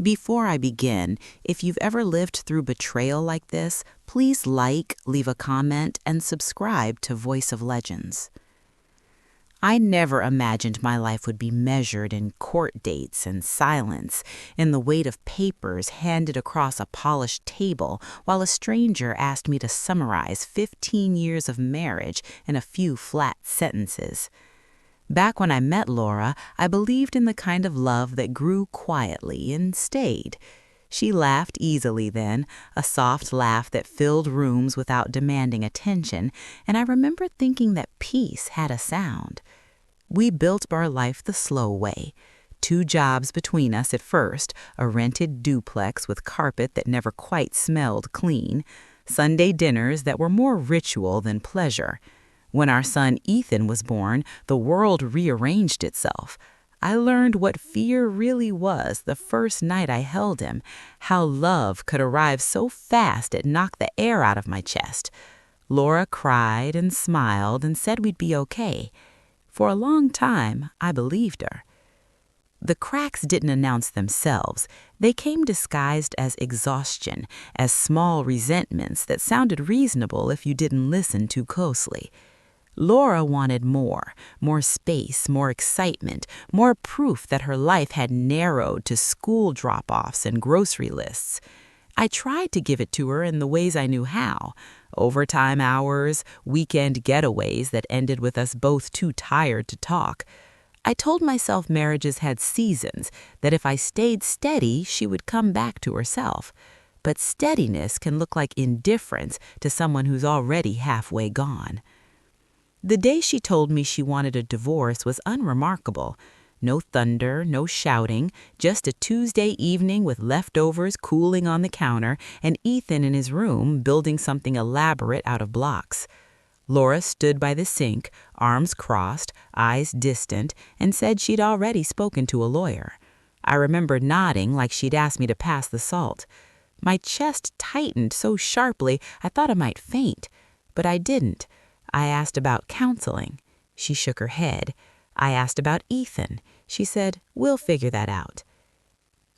Before I begin, if you've ever lived through betrayal like this, please like, leave a comment, and subscribe to Voice of Legends. I never imagined my life would be measured in court dates and silence, in the weight of papers handed across a polished table while a stranger asked me to summarize 15 years of marriage in a few flat sentences. Back when I met Laura, I believed in the kind of love that grew quietly and stayed. She laughed easily then, a soft laugh that filled rooms without demanding attention, and I remember thinking that peace had a sound. We built our life the slow way. 2 jobs between us at first, a rented duplex with carpet that never quite smelled clean, Sunday dinners that were more ritual than pleasure. When our son Ethan was born, the world rearranged itself. I learned what fear really was the first night I held him, how love could arrive so fast it knocked the air out of my chest. Laura cried and smiled and said we'd be okay. For a long time, I believed her. The cracks didn't announce themselves. They came disguised as exhaustion, as small resentments that sounded reasonable if you didn't listen too closely. Laura wanted more space, more excitement, more proof that her life had narrowed to school drop-offs and grocery lists. I tried to give it to her in the ways I knew how. Overtime hours, weekend getaways that ended with us both too tired to talk. I told myself marriages had seasons, that if I stayed steady, she would come back to herself. But steadiness can look like indifference to someone who's already halfway gone. The day she told me she wanted a divorce was unremarkable. No thunder, no shouting, just a Tuesday evening with leftovers cooling on the counter and Ethan in his room building something elaborate out of blocks. Laura stood by the sink, arms crossed, eyes distant, and said she'd already spoken to a lawyer. I remember nodding like she'd asked me to pass the salt. My chest tightened so sharply I thought I might faint, but I didn't. I asked about counseling. She shook her head. I asked about Ethan. She said, "We'll figure that out."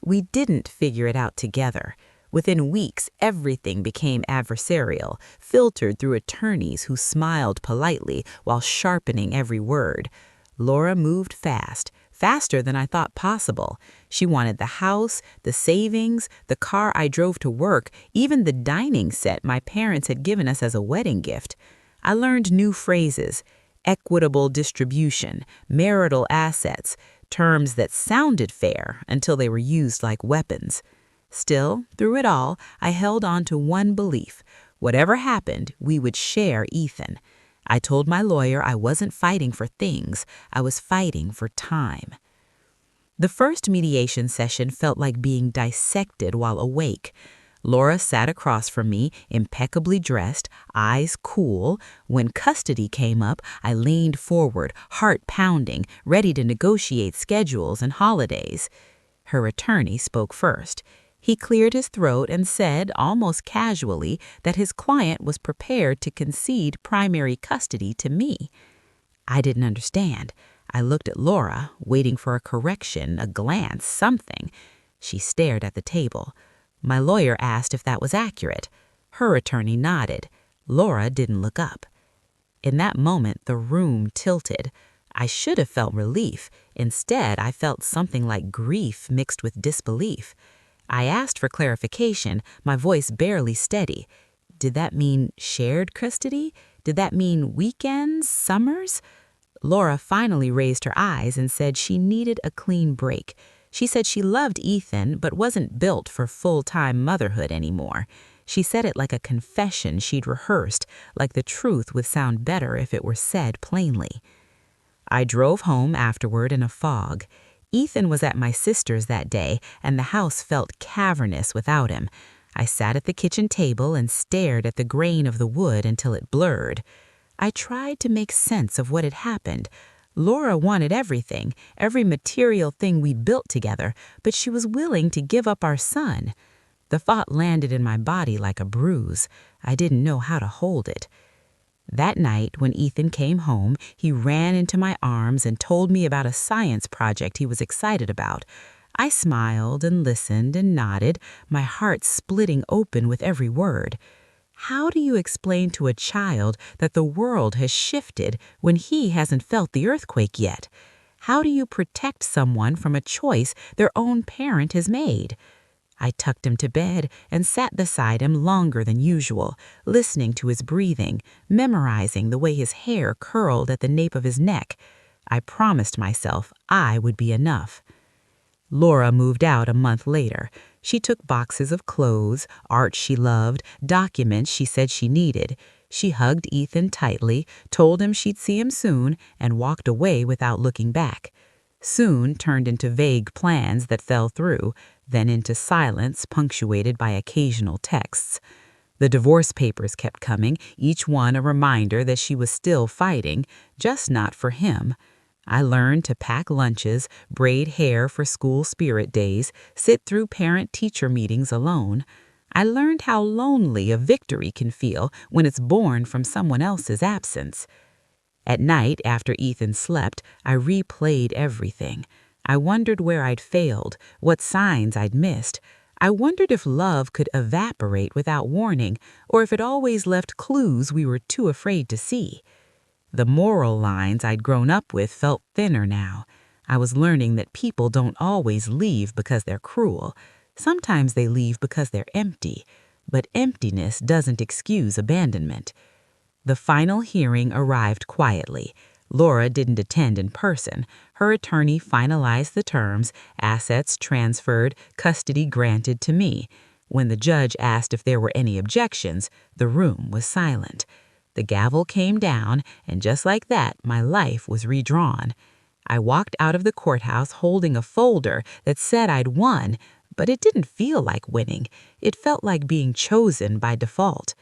We didn't figure it out together. Within weeks, everything became adversarial, filtered through attorneys who smiled politely while sharpening every word. Laura moved fast, faster than I thought possible. She wanted the house, the savings, the car I drove to work, even the dining set my parents had given us as a wedding gift. I learned new phrases: equitable distribution, marital assets, terms that sounded fair until they were used like weapons. Still, through it all, I held on to one belief. Whatever happened, we would share Ethan. I told my lawyer I wasn't fighting for things, I was fighting for time. The first mediation session felt like being dissected while awake. Laura sat across from me, impeccably dressed, eyes cool. When custody came up, I leaned forward, heart pounding, ready to negotiate schedules and holidays. Her attorney spoke first. He cleared his throat and said, almost casually, that his client was prepared to concede primary custody to me. I didn't understand. I looked at Laura, waiting for a correction, a glance, something. She stared at the table. My lawyer asked if that was accurate. Her attorney nodded. Laura didn't look up. In that moment, the room tilted. I should have felt relief. Instead, I felt something like grief mixed with disbelief. I asked for clarification, my voice barely steady. Did that mean shared custody? Did that mean weekends, summers? Laura finally raised her eyes and said she needed a clean break. She said she loved Ethan, but wasn't built for full-time motherhood anymore. She said it like a confession she'd rehearsed, like the truth would sound better if it were said plainly. I drove home afterward in a fog. Ethan was at my sister's that day, and the house felt cavernous without him. I sat at the kitchen table and stared at the grain of the wood until it blurred. I tried to make sense of what had happened. Laura wanted everything, every material thing we'd built together, but she was willing to give up our son. The thought landed in my body like a bruise. I didn't know how to hold it. That night, when Ethan came home, he ran into my arms and told me about a science project he was excited about. I smiled and listened and nodded, my heart splitting open with every word. How do you explain to a child that the world has shifted when he hasn't felt the earthquake yet? How do you protect someone from a choice their own parent has made? I tucked him to bed and sat beside him longer than usual, listening to his breathing, memorizing the way his hair curled at the nape of his neck. I promised myself I would be enough. Laura moved out a month later. She took boxes of clothes, art she loved, documents she said she needed. She hugged Ethan tightly, told him she'd see him soon, and walked away without looking back. Soon turned into vague plans that fell through, then into silence punctuated by occasional texts. The divorce papers kept coming, each one a reminder that she was still fighting, just not for him. I learned to pack lunches, braid hair for school spirit days, sit through parent-teacher meetings alone. I learned how lonely a victory can feel when it's born from someone else's absence. At night, after Ethan slept, I replayed everything. I wondered where I'd failed, what signs I'd missed. I wondered if love could evaporate without warning, or if it always left clues we were too afraid to see. The moral lines I'd grown up with felt thinner now. I was learning that people don't always leave because they're cruel. Sometimes they leave because they're empty, but emptiness doesn't excuse abandonment. The final hearing arrived quietly. Laura didn't attend in person. Her attorney finalized the terms, assets transferred, custody granted to me. When the judge asked if there were any objections, the room was silent. The gavel came down, and just like that, my life was redrawn. I walked out of the courthouse holding a folder that said I'd won, but it didn't feel like winning. It felt like being chosen by default.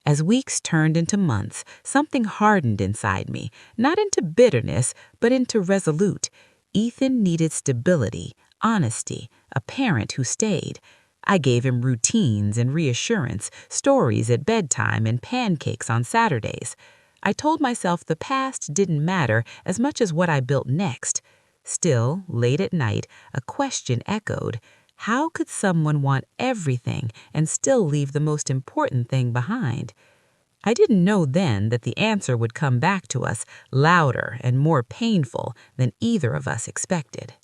As weeks turned into months, something hardened inside me, not into bitterness, but into resolute. Ethan needed stability, honesty, a parent who stayed. I gave him routines and reassurance, stories at bedtime and pancakes on Saturdays. I told myself the past didn't matter as much as what I built next. Still, late at night, a question echoed. How could someone want everything and still leave the most important thing behind? I didn't know then that the answer would come back to us louder and more painful than either of us expected.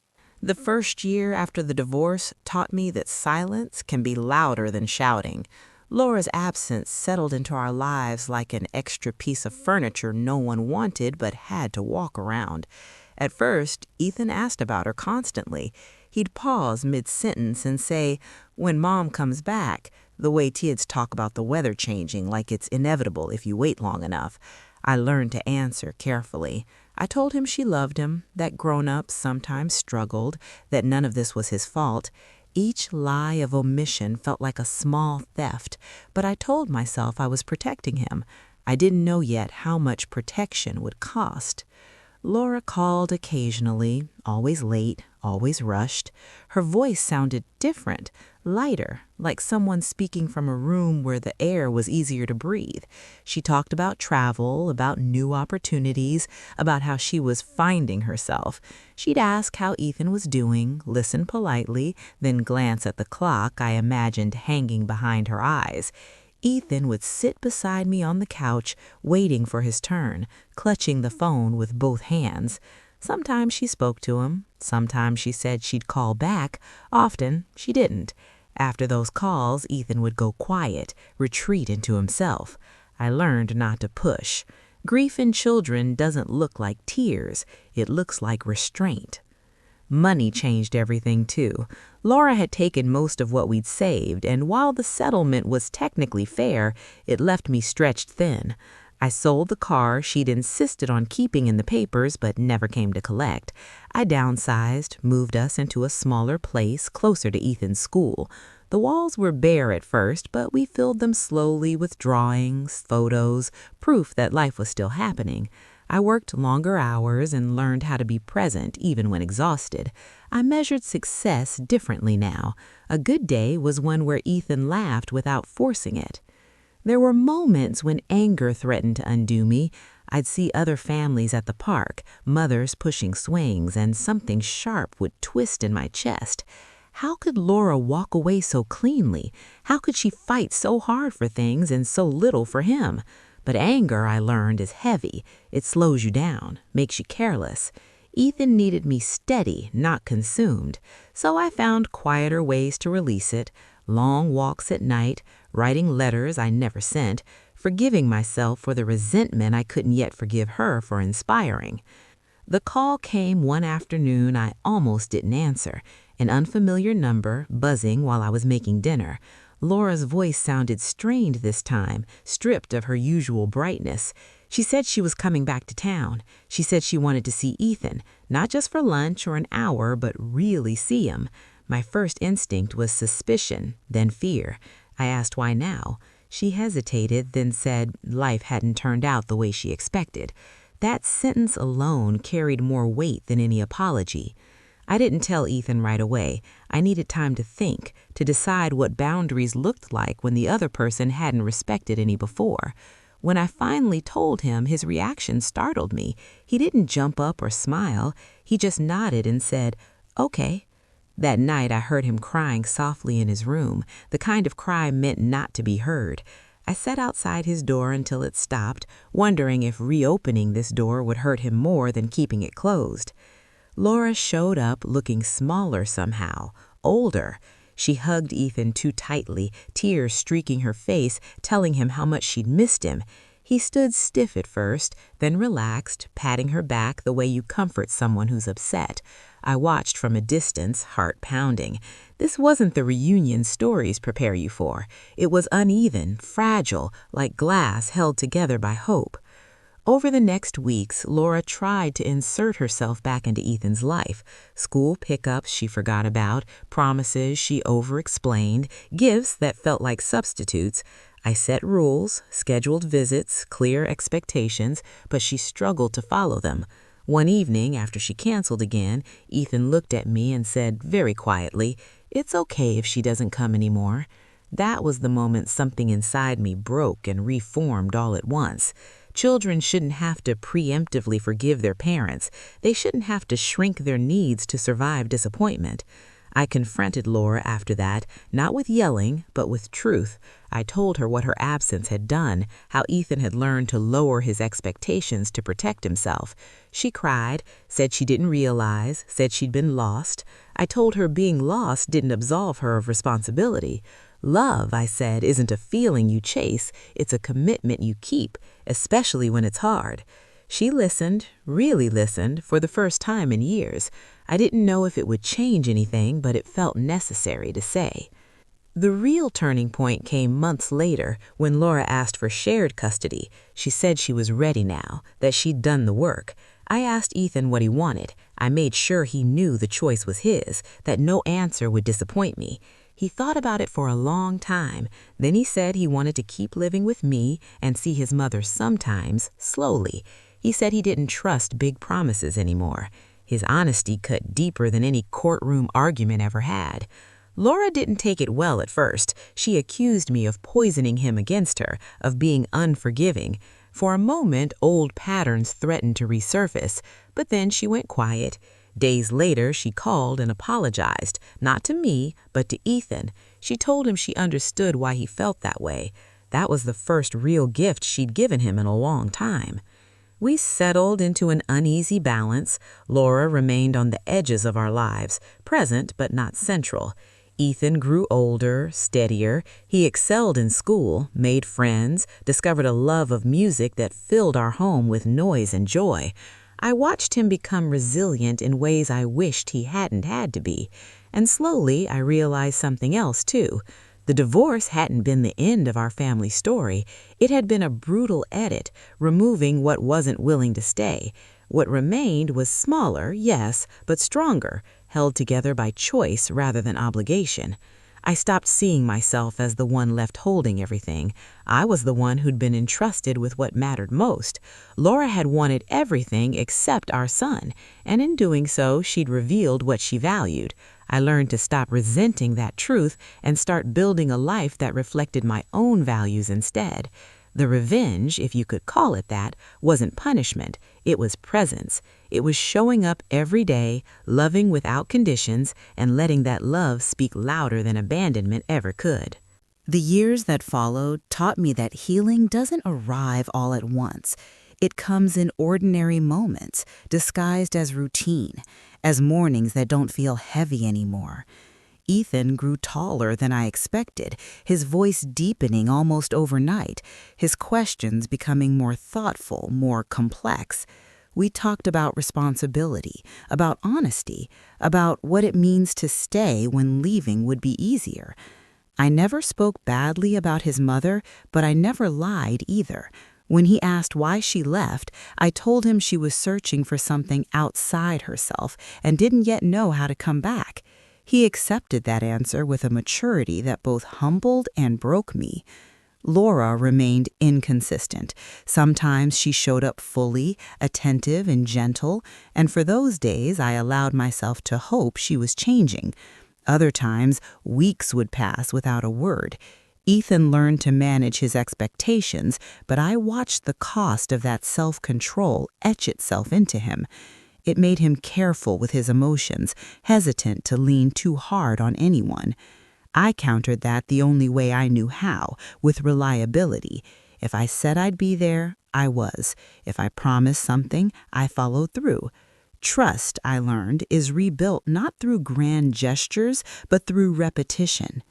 The first year after the divorce taught me that silence can be louder than shouting. Laura's absence settled into our lives like an extra piece of furniture no one wanted but had to walk around. At first, Ethan asked about her constantly. He'd pause mid-sentence and say, "When Mom comes back," the way kids talk about the weather changing like it's inevitable if you wait long enough. I learned to answer carefully. I told him she loved him, that grown-ups sometimes struggled, that none of this was his fault. Each lie of omission felt like a small theft, but I told myself I was protecting him. I didn't know yet how much protection would cost. Laura called occasionally, always late, always rushed. Her voice sounded different, lighter, like someone speaking from a room where the air was easier to breathe. She talked about travel, about new opportunities, about how she was finding herself. She'd ask how Ethan was doing, listen politely, then glance at the clock I imagined hanging behind her eyes. Ethan would sit beside me on the couch, waiting for his turn, clutching the phone with both hands. Sometimes she spoke to him. Sometimes she said she'd call back. Often she didn't. After those calls, Ethan would go quiet, retreat into himself. I learned not to push. Grief in children doesn't look like tears. It looks like restraint. Money changed everything, too. Laura had taken most of what we'd saved, and while the settlement was technically fair, it left me stretched thin. I sold the car she'd insisted on keeping in the papers but never came to collect. I downsized, moved us into a smaller place closer to Ethan's school. The walls were bare at first, but we filled them slowly with drawings, photos, proof that life was still happening. I worked longer hours and learned how to be present even when exhausted. I measured success differently now. A good day was one where Ethan laughed without forcing it. There were moments when anger threatened to undo me. I'd see other families at the park, mothers pushing swings, and something sharp would twist in my chest. How could Laura walk away so cleanly? How could she fight so hard for things and so little for him? But anger, I learned, is heavy. It slows you down, makes you careless. Ethan needed me steady, not consumed. So I found quieter ways to release it, long walks at night, writing letters I never sent, forgiving myself for the resentment I couldn't yet forgive her for inspiring. The call came one afternoon I almost didn't answer, an unfamiliar number buzzing while I was making dinner. Laura's voice sounded strained this time, stripped of her usual brightness. She said she was coming back to town. She said she wanted to see Ethan, not just for lunch or an hour, but really see him. My first instinct was suspicion, then fear. I asked why now. She hesitated, then said life hadn't turned out the way she expected. That sentence alone carried more weight than any apology. I didn't tell Ethan right away. I needed time to think, to decide what boundaries looked like when the other person hadn't respected any before. When I finally told him, his reaction startled me. He didn't jump up or smile. He just nodded and said, "Okay." That night I heard him crying softly in his room, the kind of cry meant not to be heard. I sat outside his door until it stopped, wondering if reopening this door would hurt him more than keeping it closed. Laura showed up looking smaller somehow, older. She hugged Ethan too tightly, tears streaking her face, telling him how much she'd missed him. He stood stiff at first, then relaxed, patting her back the way you comfort someone who's upset. I watched from a distance, heart pounding. This wasn't the reunion stories prepare you for. It was uneven, fragile, like glass held together by hope. Over the next weeks, Laura tried to insert herself back into Ethan's life. School pickups she forgot about, promises she over-explained, gifts that felt like substitutes. I set rules, scheduled visits, clear expectations, but she struggled to follow them. One evening, after she canceled again, Ethan looked at me and said very quietly, "It's okay if she doesn't come anymore." That was the moment something inside me broke and reformed all at once. Children shouldn't have to preemptively forgive their parents. They shouldn't have to shrink their needs to survive disappointment. I confronted Laura after that, not with yelling, but with truth. I told her what her absence had done, how Ethan had learned to lower his expectations to protect himself. She cried, said she didn't realize, said she'd been lost. I told her being lost didn't absolve her of responsibility. Love, I said, isn't a feeling you chase, it's a commitment you keep, especially when it's hard. She listened, really listened, for the first time in years. I didn't know if it would change anything, but it felt necessary to say. The real turning point came months later when Laura asked for shared custody. She said she was ready now, that she'd done the work. I asked Ethan what he wanted. I made sure he knew the choice was his, that no answer would disappoint me. He thought about it for a long time. Then he said he wanted to keep living with me and see his mother sometimes, slowly. He said he didn't trust big promises anymore. His honesty cut deeper than any courtroom argument ever had. Laura didn't take it well at first. She accused me of poisoning him against her, of being unforgiving. For a moment, old patterns threatened to resurface, but then she went quiet. Days later, she called and apologized, not to me, but to Ethan. She told him she understood why he felt that way. That was the first real gift she'd given him in a long time. We settled into an uneasy balance. Laura remained on the edges of our lives, present but not central. Ethan grew older, steadier. He excelled in school, made friends, discovered a love of music that filled our home with noise and joy. I watched him become resilient in ways I wished he hadn't had to be. And slowly, I realized something else, too. The divorce hadn't been the end of our family story. It had been a brutal edit, removing what wasn't willing to stay. What remained was smaller, yes, but stronger, held together by choice rather than obligation. I stopped seeing myself as the one left holding everything. I was the one who'd been entrusted with what mattered most. Laura had wanted everything except our son, and in doing so, she'd revealed what she valued. I learned to stop resenting that truth and start building a life that reflected my own values instead. The revenge, if you could call it that, wasn't punishment, it was presence. It was showing up every day, loving without conditions, and letting that love speak louder than abandonment ever could. The years that followed taught me that healing doesn't arrive all at once. It comes in ordinary moments, disguised as routine, as mornings that don't feel heavy anymore. Ethan grew taller than I expected, his voice deepening almost overnight, his questions becoming more thoughtful, more complex. We talked about responsibility, about honesty, about what it means to stay when leaving would be easier. I never spoke badly about his mother, but I never lied either. When he asked why she left, I told him she was searching for something outside herself and didn't yet know how to come back. He accepted that answer with a maturity that both humbled and broke me. Laura remained inconsistent. Sometimes she showed up fully, attentive and gentle, and for those days I allowed myself to hope she was changing. Other times, weeks would pass without a word. Ethan learned to manage his expectations, but I watched the cost of that self-control etch itself into him. It made him careful with his emotions, hesitant to lean too hard on anyone. I countered that the only way I knew how, with reliability. If I said I'd be there, I was. If I promised something, I followed through. Trust, I learned, is rebuilt not through grand gestures, but through repetition.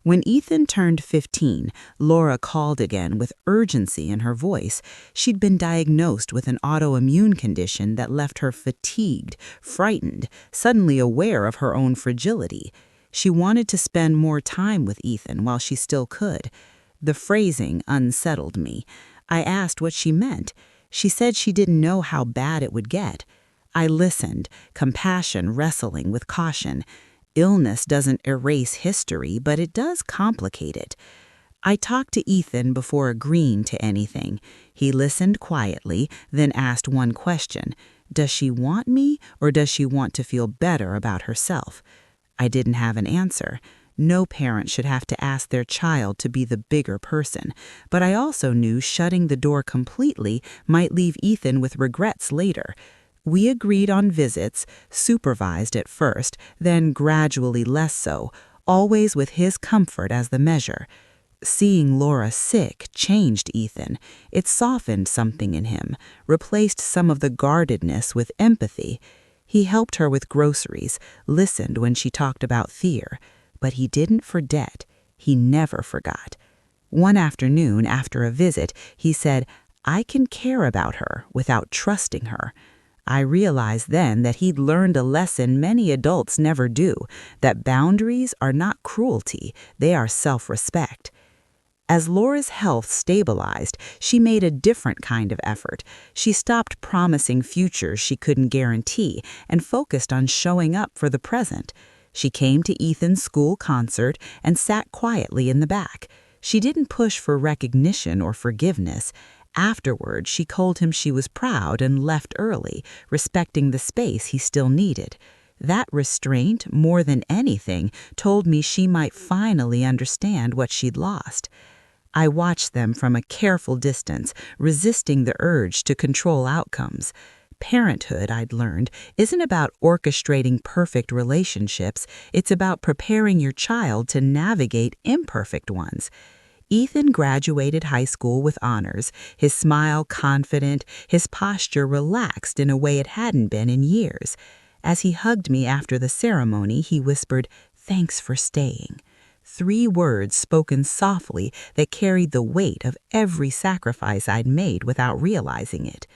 When Ethan turned 15, Laura called again with urgency in her voice. She'd been diagnosed with an autoimmune condition that left her fatigued, frightened, suddenly aware of her own fragility. She wanted to spend more time with Ethan while she still could. The phrasing unsettled me. I asked what she meant. She said she didn't know how bad it would get. I listened, compassion wrestling with caution. Illness doesn't erase history, but it does complicate it. I talked to Ethan before agreeing to anything. He listened quietly, then asked one question. Does she want me, or does she want to feel better about herself? I didn't have an answer. No parent should have to ask their child to be the bigger person. But I also knew shutting the door completely might leave Ethan with regrets later. We agreed on visits, supervised at first, then gradually less so, always with his comfort as the measure. Seeing Laura sick changed Ethan. It softened something in him, replaced some of the guardedness with empathy. He helped her with groceries, listened when she talked about fear. But he didn't forget. He never forgot. One afternoon after a visit, he said, "I can care about her without trusting her." I realized then that he'd learned a lesson many adults never do, that boundaries are not cruelty, they are self-respect. As Laura's health stabilized, she made a different kind of effort. She stopped promising futures she couldn't guarantee and focused on showing up for the present. She came to Ethan's school concert and sat quietly in the back. She didn't push for recognition or forgiveness. Afterward, she told him she was proud and left early, respecting the space he still needed. That restraint, more than anything, told me she might finally understand what she'd lost. I watched them from a careful distance, resisting the urge to control outcomes. Parenthood, I'd learned, isn't about orchestrating perfect relationships. It's about preparing your child to navigate imperfect ones. Ethan graduated high school with honors, his smile confident, his posture relaxed in a way it hadn't been in years. As he hugged me after the ceremony, he whispered, "Thanks for staying." 3 words spoken softly that carried the weight of every sacrifice I'd made without realizing it.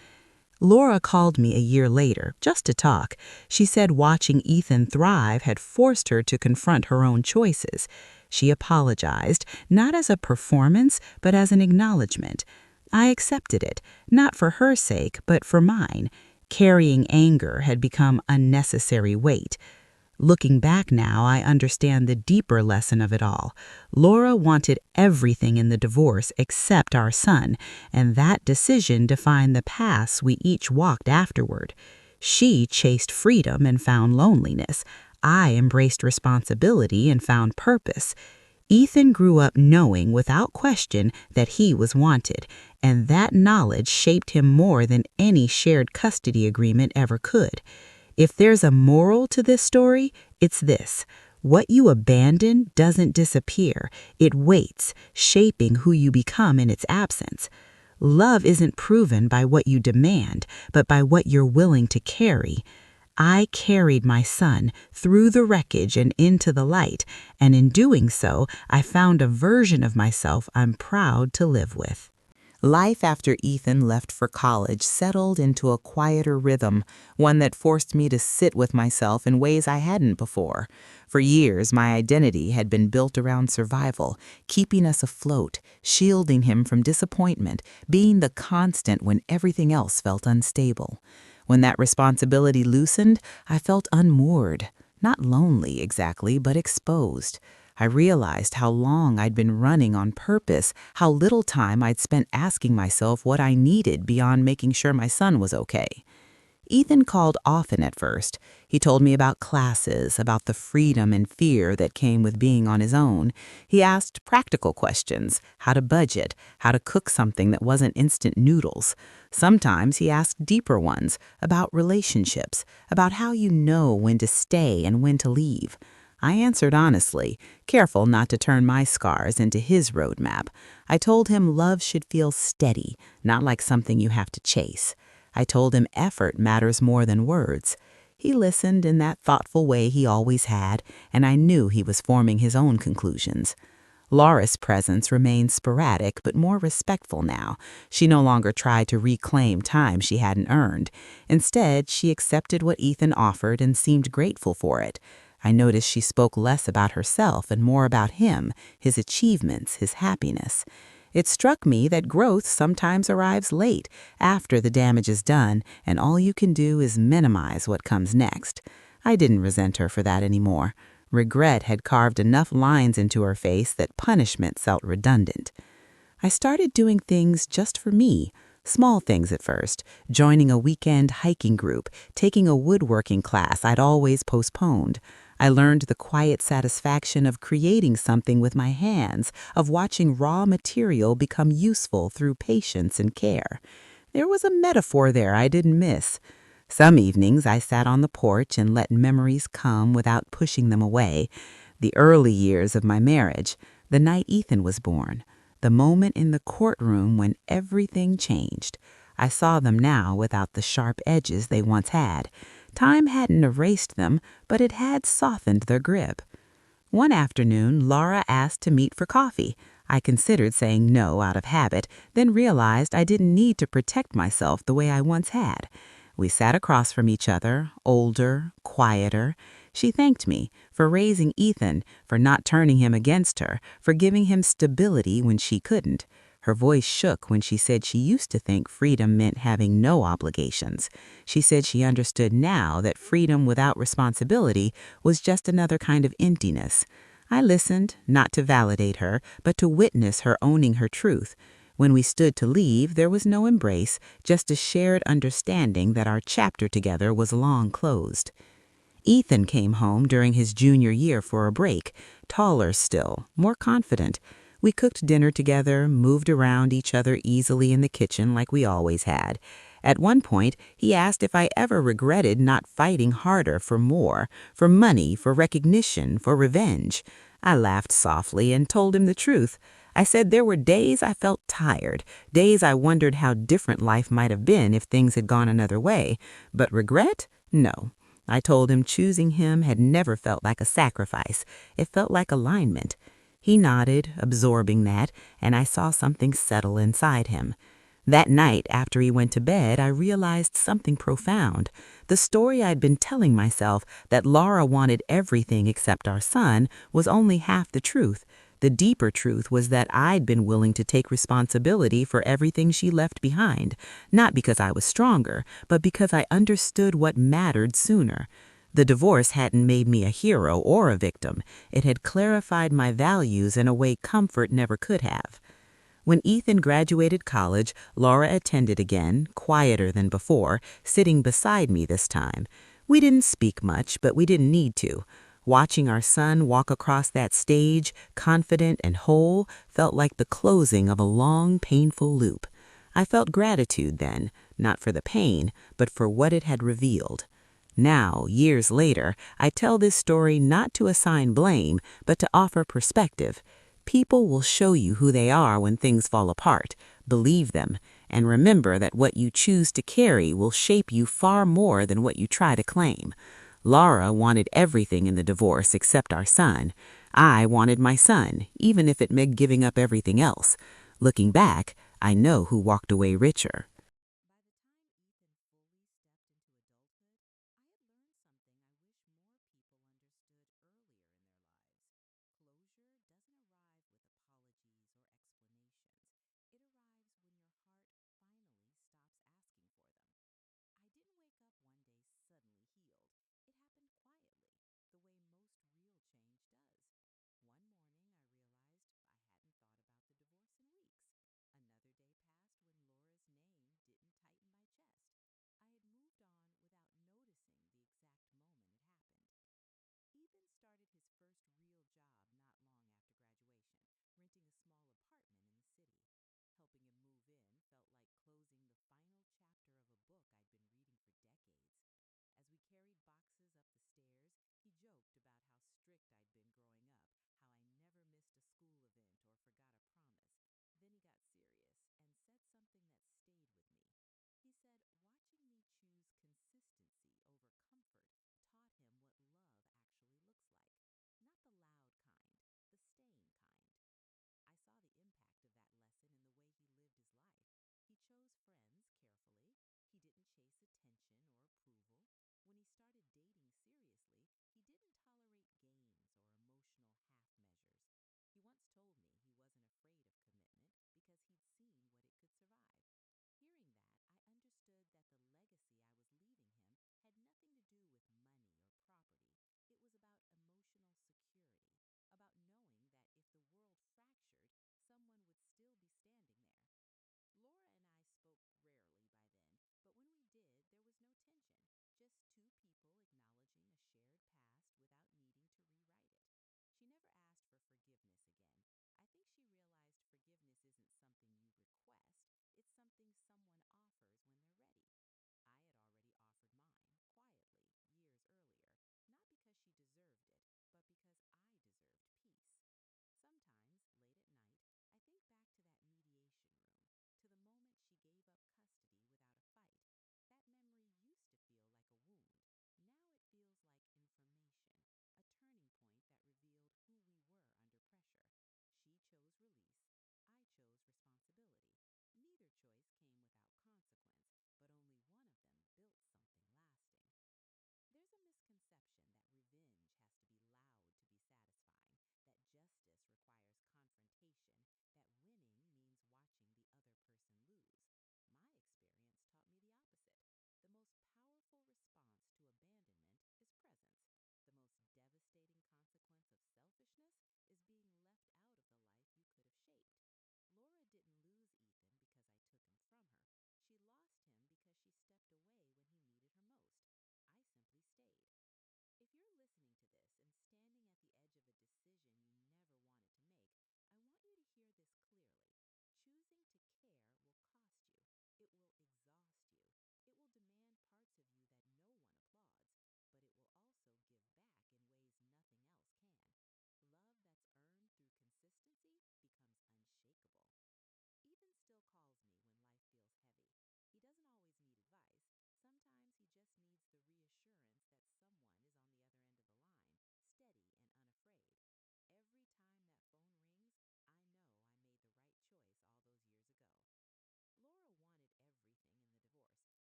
Laura called me a year later, just to talk. She said watching Ethan thrive had forced her to confront her own choices. She apologized, not as a performance, but as an acknowledgement. I accepted it, not for her sake, but for mine. Carrying anger had become unnecessary weight. Looking back now, I understand the deeper lesson of it all. Laura wanted everything in the divorce except our son, and that decision defined the paths we each walked afterward. She chased freedom and found loneliness. I embraced responsibility and found purpose. Ethan grew up knowing without question that he was wanted, and that knowledge shaped him more than any shared custody agreement ever could. If there's a moral to this story, it's this. What you abandon doesn't disappear. It waits, shaping who you become in its absence. Love isn't proven by what you demand, but by what you're willing to carry. I carried my son through the wreckage and into the light, and in doing so, I found a version of myself I'm proud to live with. Life after Ethan left for college settled into a quieter rhythm, one that forced me to sit with myself in ways I hadn't before. For years, my identity had been built around survival, keeping us afloat, shielding him from disappointment, being the constant when everything else felt unstable. When that responsibility loosened, I felt unmoored, not lonely exactly, but exposed. I realized how long I'd been running on purpose, how little time I'd spent asking myself what I needed beyond making sure my son was okay. Ethan called often at first. He told me about classes, about the freedom and fear that came with being on his own. He asked practical questions, how to budget, how to cook something that wasn't instant noodles. Sometimes he asked deeper ones, about relationships, about how you know when to stay and when to leave. I answered honestly, careful not to turn my scars into his roadmap. I told him love should feel steady, not like something you have to chase. I told him effort matters more than words. He listened in that thoughtful way he always had, and I knew he was forming his own conclusions. Laura's presence remained sporadic but more respectful now. She no longer tried to reclaim time she hadn't earned. Instead, she accepted what Ethan offered and seemed grateful for it. I noticed she spoke less about herself and more about him, his achievements, his happiness. It struck me that growth sometimes arrives late, after the damage is done, and all you can do is minimize what comes next. I didn't resent her for that anymore. Regret had carved enough lines into her face that punishment felt redundant. I started doing things just for me. Small things at first, joining a weekend hiking group, taking a woodworking class I'd always postponed. I learned the quiet satisfaction of creating something with my hands, of watching raw material become useful through patience and care. There was a metaphor there I didn't miss. Some evenings I sat on the porch and let memories come without pushing them away. The early years of my marriage, the night Ethan was born, the moment in the courtroom when everything changed. I saw them now without the sharp edges they once had. Time hadn't erased them, but it had softened their grip. One afternoon, Laura asked to meet for coffee. I considered saying no out of habit, then realized I didn't need to protect myself the way I once had. We sat across from each other, older, quieter. She thanked me for raising Ethan, for not turning him against her, for giving him stability when she couldn't. Her voice shook when she said she used to think freedom meant having no obligations. She said she understood now that freedom without responsibility was just another kind of emptiness. I listened, not to validate her, but to witness her owning her truth. When we stood to leave, there was no embrace, just a shared understanding that our chapter together was long closed. Ethan came home during his junior year for a break, taller still, more confident. We cooked dinner together, moved around each other easily in the kitchen like we always had. At one point, he asked if I ever regretted not fighting harder for more, for money, for recognition, for revenge. I laughed softly and told him the truth. I said there were days I felt tired, days I wondered how different life might have been if things had gone another way. But regret? No. I told him choosing him had never felt like a sacrifice. It felt like alignment. He nodded, absorbing that, and I saw something settle inside him. That night, after he went to bed, I realized something profound. The story I'd been telling myself, that Laura wanted everything except our son, was only half the truth. The deeper truth was that I'd been willing to take responsibility for everything she left behind, not because I was stronger, but because I understood what mattered sooner. The divorce hadn't made me a hero or a victim. It had clarified my values in a way comfort never could have. When Ethan graduated college, Laura attended again, quieter than before, sitting beside me this time. We didn't speak much, but we didn't need to. Watching our son walk across that stage, confident and whole, felt like the closing of a long, painful loop. I felt gratitude then, not for the pain, but for what it had revealed. Now, years later, I tell this story not to assign blame, but to offer perspective. People will show you who they are when things fall apart. Believe them, and remember that what you choose to carry will shape you far more than what you try to claim. Laura wanted everything in the divorce except our son. I wanted my son, even if it meant giving up everything else. Looking back, I know who walked away richer.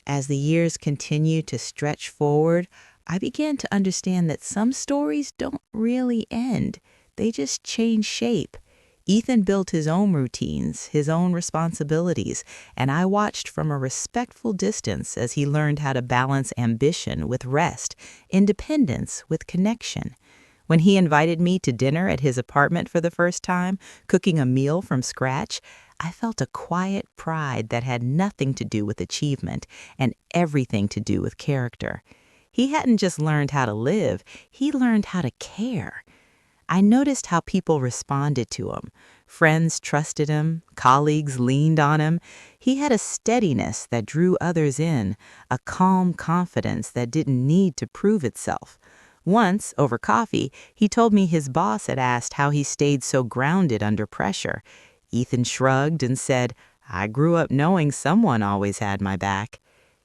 As the years continue to stretch forward, I began to understand that some stories don't really end. They just change shape. Ethan built his own routines, his own responsibilities, and I watched from a respectful distance as he learned how to balance ambition with rest, independence with connection. When he invited me to dinner at his apartment for the first time, cooking a meal from scratch, I felt a quiet pride that had nothing to do with achievement and everything to do with character. He hadn't just learned how to live, he learned how to care. I noticed how people responded to him. Friends trusted him, colleagues leaned on him. He had a steadiness that drew others in, a calm confidence that didn't need to prove itself. Once, over coffee, he told me his boss had asked how he stayed so grounded under pressure. Ethan shrugged and said, "I grew up knowing someone always had my back."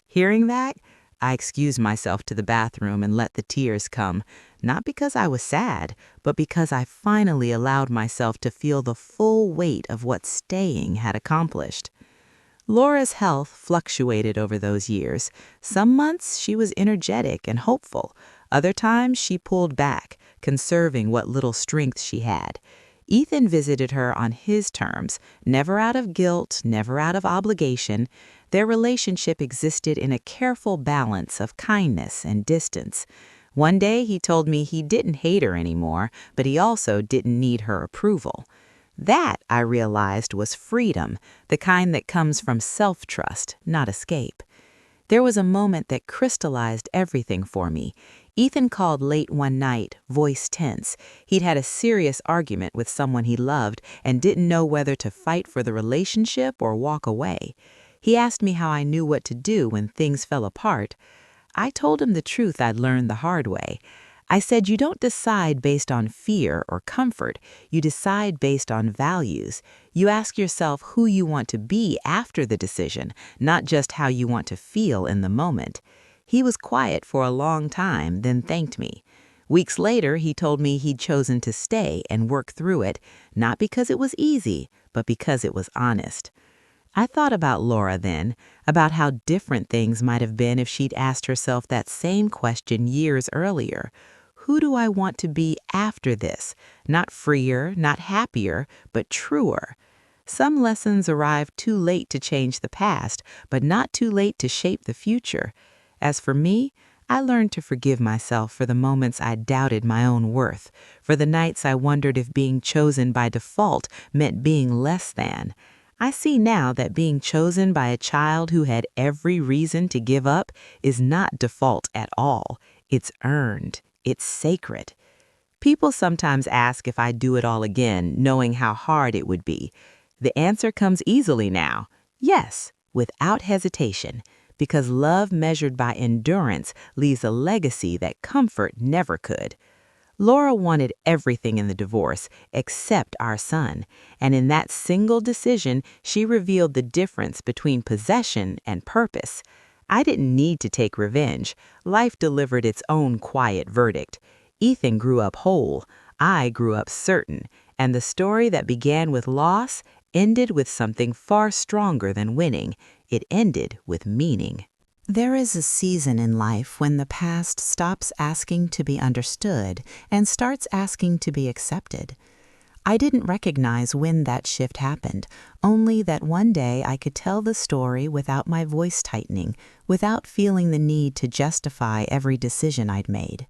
Hearing that, I excused myself to the bathroom and let the tears come, not because I was sad, but because I finally allowed myself to feel the full weight of what staying had accomplished. Laura's health fluctuated over those years. Some months she was energetic and hopeful. Other times she pulled back, conserving what little strength she had. Ethan visited her on his terms, never out of guilt, never out of obligation. Their relationship existed in a careful balance of kindness and distance. One day he told me he didn't hate her anymore, but he also didn't need her approval. That, I realized, was freedom, the kind that comes from self-trust, not escape. There was a moment that crystallized everything for me. Ethan called late one night, voice tense. He'd had a serious argument with someone he loved and didn't know whether to fight for the relationship or walk away. He asked me how I knew what to do when things fell apart. I told him the truth I'd learned the hard way. I said you don't decide based on fear or comfort. You decide based on values. You ask yourself who you want to be after the decision, not just how you want to feel in the moment. He was quiet for a long time, then thanked me. Weeks later, he told me he'd chosen to stay and work through it, not because it was easy, but because it was honest. I thought about Laura then, about how different things might have been if she'd asked herself that same question years earlier. Who do I want to be after this? Not freer, not happier, but truer. Some lessons arrive too late to change the past, but not too late to shape the future. As for me, I learned to forgive myself for the moments I doubted my own worth, for the nights I wondered if being chosen by default meant being less than. I see now that being chosen by a child who had every reason to give up is not default at all. It's earned. It's sacred. People sometimes ask if I'd do it all again, knowing how hard it would be. The answer comes easily now. Yes, without hesitation, because love measured by endurance leaves a legacy that comfort never could. Laura wanted everything in the divorce except our son, and in that single decision, she revealed the difference between possession and purpose. I didn't need to take revenge. Life delivered its own quiet verdict. Ethan grew up whole. I grew up certain. And the story that began with loss ended with something far stronger than winning. It ended with meaning. There is a season in life when the past stops asking to be understood and starts asking to be accepted. I didn't recognize when that shift happened, only that one day I could tell the story without my voice tightening, without feeling the need to justify every decision I'd made.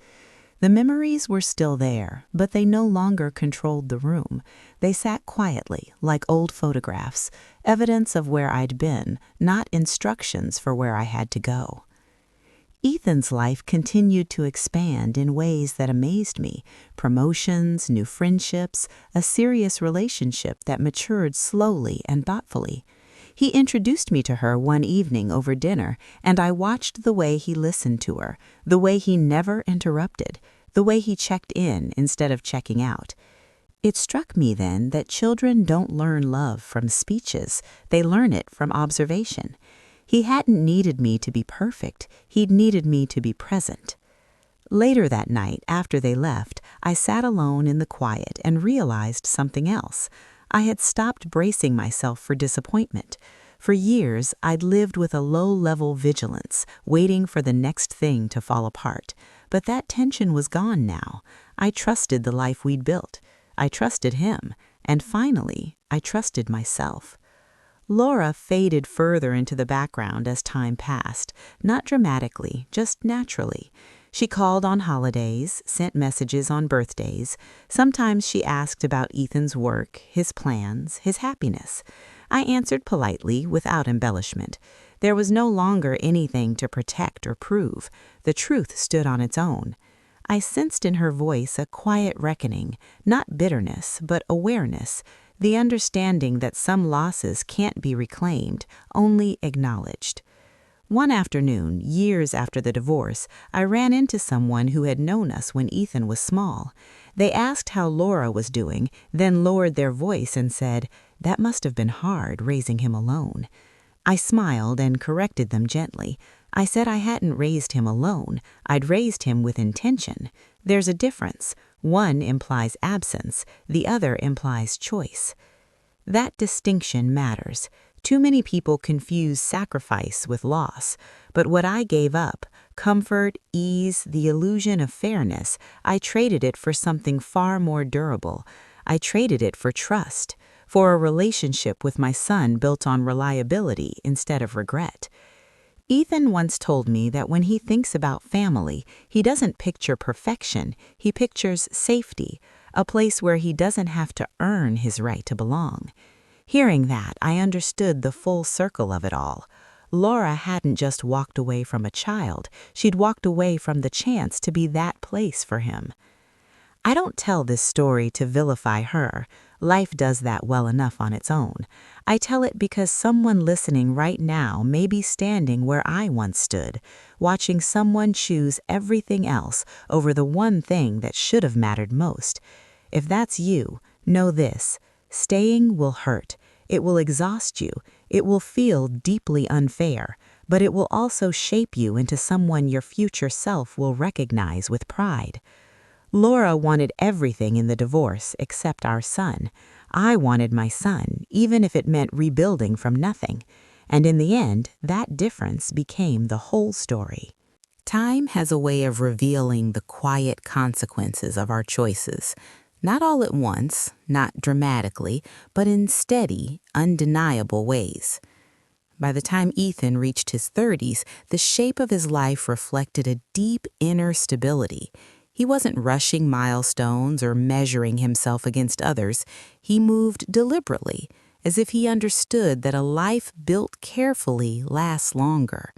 The memories were still there, but they no longer controlled the room. They sat quietly, like old photographs, evidence of where I'd been, not instructions for where I had to go. Ethan's life continued to expand in ways that amazed me. Promotions, new friendships, a serious relationship that matured slowly and thoughtfully. He introduced me to her one evening over dinner, and I watched the way he listened to her, the way he never interrupted, the way he checked in instead of checking out. It struck me then that children don't learn love from speeches, they learn it from observation. He hadn't needed me to be perfect, he'd needed me to be present. Later that night, after they left, I sat alone in the quiet and realized something else. I had stopped bracing myself for disappointment. For years, I'd lived with a low-level vigilance, waiting for the next thing to fall apart. But that tension was gone now. I trusted the life we'd built. I trusted him, And finally, I trusted myself. Laura faded further into the background as time passed, not dramatically, just naturally. She called on holidays, sent messages on birthdays. Sometimes she asked about Ethan's work, his plans, his happiness. I answered politely, without embellishment. There was no longer anything to protect or prove. The truth stood on its own. I sensed in her voice a quiet reckoning, not bitterness, but awareness, the understanding that some losses can't be reclaimed, only acknowledged. One afternoon, years after the divorce, I ran into someone who had known us when Ethan was small. They asked how Laura was doing, then lowered their voice and said, "That must have been hard, raising him alone." I smiled and corrected them gently. I said I hadn't raised him alone. I'd raised him with intention. There's a difference. One implies absence, the other implies choice. That distinction matters. Too many people confuse sacrifice with loss. But what I gave up, comfort, ease, the illusion of fairness, I traded it for something far more durable. I traded it for trust, for a relationship with my son built on reliability instead of regret. Ethan once told me that when he thinks about family, he doesn't picture perfection, he pictures safety, a place where he doesn't have to earn his right to belong. Hearing that, I understood the full circle of it all. Laura hadn't just walked away from a child, she'd walked away from the chance to be that place for him. I don't tell this story to vilify her. Life does that well enough on its own. I tell it because someone listening right now may be standing where I once stood, watching someone choose everything else over the one thing that should have mattered most. If that's you, know this: staying will hurt. It will exhaust you. It will feel deeply unfair, but it will also shape you into someone your future self will recognize with pride. Laura wanted everything in the divorce except our son. I wanted my son, even if it meant rebuilding from nothing. And in the end, that difference became the whole story. Time has a way of revealing the quiet consequences of our choices. Not all at once, not dramatically, but in steady, undeniable ways. By the time Ethan reached his 30s, the shape of his life reflected a deep inner stability. He wasn't rushing milestones or measuring himself against others. He moved deliberately, as if he understood that a life built carefully lasts longer.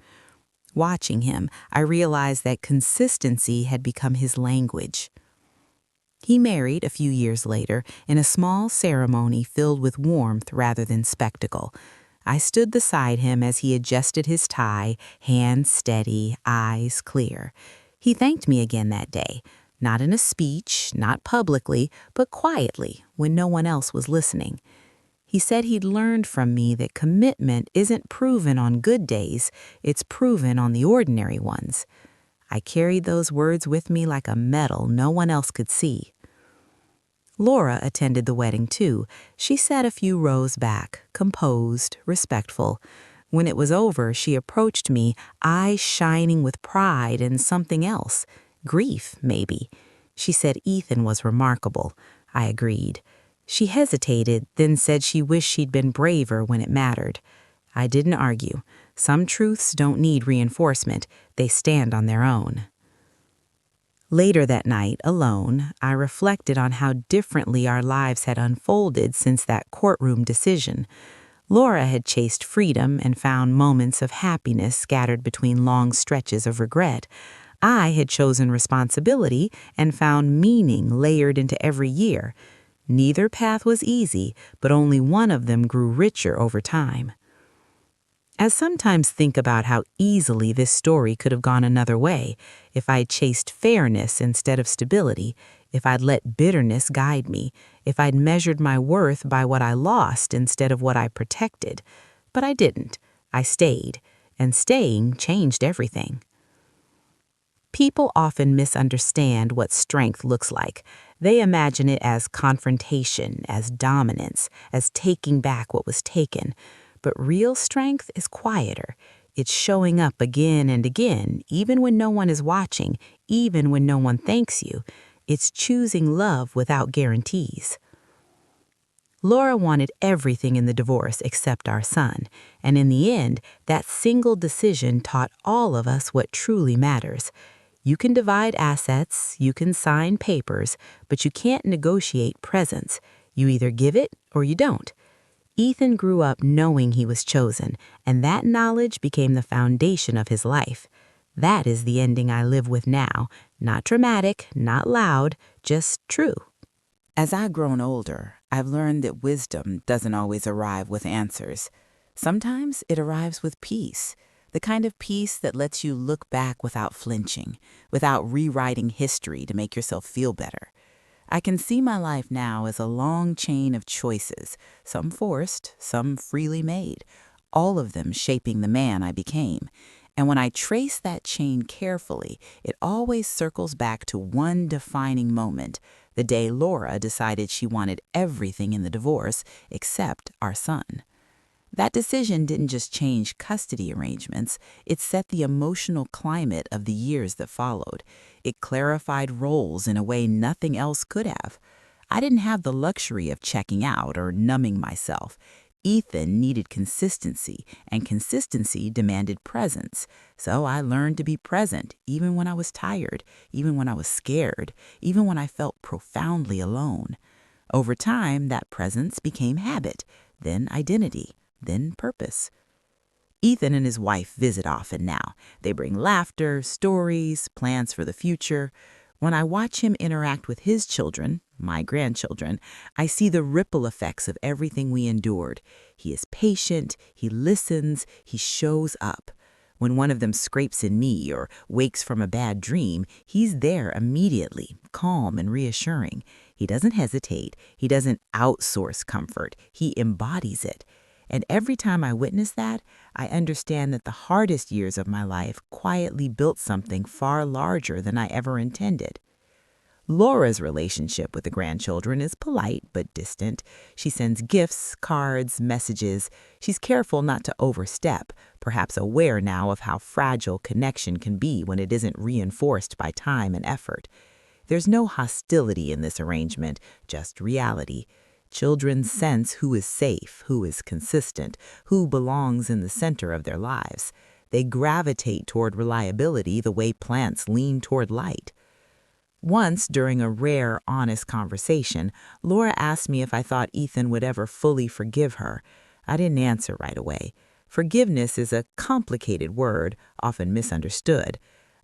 Watching him, I realized that consistency had become his language. He married a few years later in a small ceremony filled with warmth rather than spectacle. I stood beside him as he adjusted his tie, hands steady, eyes clear. He thanked me again that day, not in a speech, not publicly, but quietly when no one else was listening. He said he'd learned from me that commitment isn't proven on good days, it's proven on the ordinary ones. I carried those words with me like a medal no one else could see. Laura attended the wedding too. She sat a few rows back, composed, respectful. When it was over, she approached me, eyes shining with pride and something else. Grief, maybe. She said Ethan was remarkable. I agreed. She hesitated, then said she wished she'd been braver when it mattered. I didn't argue. Some truths don't need reinforcement. They stand on their own. Later that night, alone, I reflected on how differently our lives had unfolded since that courtroom decision. Laura had chased freedom and found moments of happiness scattered between long stretches of regret. I had chosen responsibility and found meaning layered into every year. Neither path was easy, but only one of them grew richer over time. I sometimes think about how easily this story could have gone another way if I'd chased fairness instead of stability, if I'd let bitterness guide me, if I'd measured my worth by what I lost instead of what I protected. But I didn't. I stayed, and staying changed everything. People often misunderstand what strength looks like. They imagine it as confrontation, as dominance, as taking back what was taken. But real strength is quieter. It's showing up again and again, even when no one is watching, even when no one thanks you. It's choosing love without guarantees. Laura wanted everything in the divorce except our son, and in the end, that single decision taught all of us what truly matters. You can divide assets, you can sign papers, but you can't negotiate presence. You either give it or you don't. Ethan grew up knowing he was chosen, and that knowledge became the foundation of his life. That is the ending I live with now. Not dramatic, not loud, just true. As I've grown older, I've learned that wisdom doesn't always arrive with answers. Sometimes it arrives with peace, the kind of peace that lets you look back without flinching, without rewriting history to make yourself feel better. I can see my life now as a long chain of choices, some forced, some freely made, all of them shaping the man I became. And when I trace that chain carefully, it always circles back to one defining moment, the day Laura decided she wanted everything in the divorce except our son. That decision didn't just change custody arrangements, it set the emotional climate of the years that followed. It clarified roles in a way nothing else could have. I didn't have the luxury of checking out or numbing myself. Ethan needed consistency, and consistency demanded presence. So I learned to be present, even when I was tired, even when I was scared, even when I felt profoundly alone. Over time, that presence became habit, then identity, then purpose. Ethan and his wife visit often now. They bring laughter, stories, plans for the future. When I watch him interact with his children, my grandchildren, I see the ripple effects of everything we endured. He is patient, he listens, he shows up. When one of them scrapes a knee or wakes from a bad dream, he's there immediately, calm and reassuring. He doesn't hesitate, he doesn't outsource comfort, he embodies it. And every time I witness that, I understand that the hardest years of my life quietly built something far larger than I ever intended. Laura's relationship with the grandchildren is polite but distant. She sends gifts, cards, messages. She's careful not to overstep, perhaps aware now of how fragile connection can be when it isn't reinforced by time and effort. There's no hostility in this arrangement, just reality. Children sense who is safe, who is consistent, who belongs in the center of their lives. They gravitate toward reliability the way plants lean toward light. Once, during a rare, honest conversation, Laura asked me if I thought Ethan would ever fully forgive her. I didn't answer right away. Forgiveness is a complicated word, often misunderstood.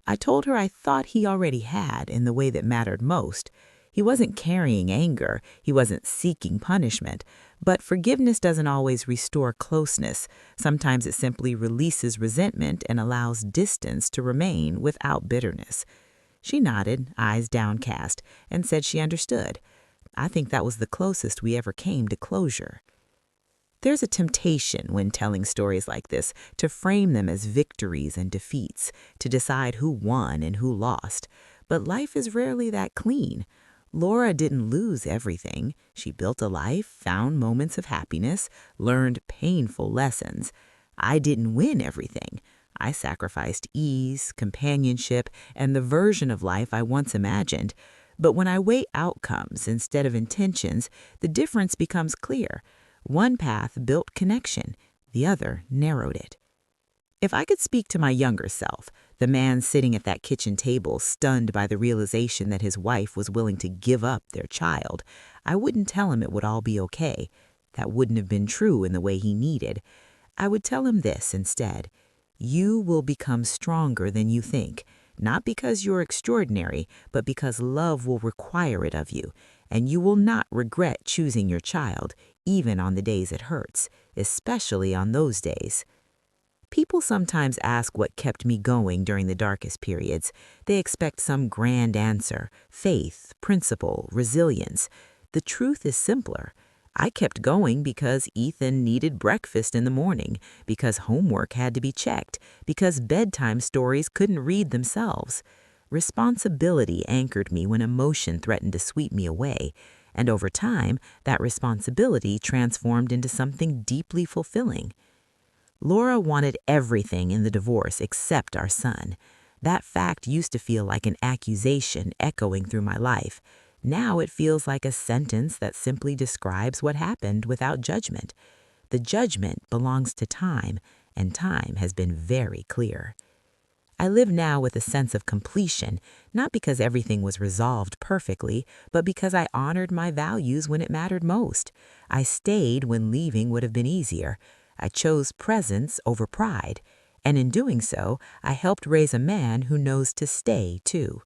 I told her I thought he already had in the way that mattered most. He wasn't carrying anger, he wasn't seeking punishment, but forgiveness doesn't always restore closeness. Sometimes it simply releases resentment and allows distance to remain without bitterness. She nodded, eyes downcast, and said she understood. I think that was the closest we ever came to closure. There's a temptation when telling stories like this to frame them as victories and defeats, to decide who won and who lost. But life is rarely that clean. Laura didn't lose everything. She built a life, found moments of happiness, learned painful lessons. I didn't win everything. I sacrificed ease, companionship, and the version of life I once imagined. But when I weigh outcomes instead of intentions, the difference becomes clear. One path built connection, the other narrowed it. If I could speak to my younger self, the man sitting at that kitchen table stunned by the realization that his wife was willing to give up their child, I wouldn't tell him it would all be okay. That wouldn't have been true in the way he needed. I would tell him this instead. You will become stronger than you think, not because you're extraordinary, but because love will require it of you, and you will not regret choosing your child, even on the days it hurts, especially on those days. People sometimes ask what kept me going during the darkest periods. They expect some grand answer, faith, principle, resilience. The truth is simpler. I kept going because Ethan needed breakfast in the morning, because homework had to be checked, because bedtime stories couldn't read themselves. Responsibility anchored me when emotion threatened to sweep me away, and over time, that responsibility transformed into something deeply fulfilling. Laura wanted everything in the divorce except our son. That fact used to feel like an accusation echoing through my life. Now it feels like a sentence that simply describes what happened without judgment. The judgment belongs to time, and time has been very clear. I live now with a sense of completion, not because everything was resolved perfectly, but because I honored my values when it mattered most. I stayed when leaving would have been easier. I chose presence over pride, and in doing so, I helped raise a man who knows to stay, too.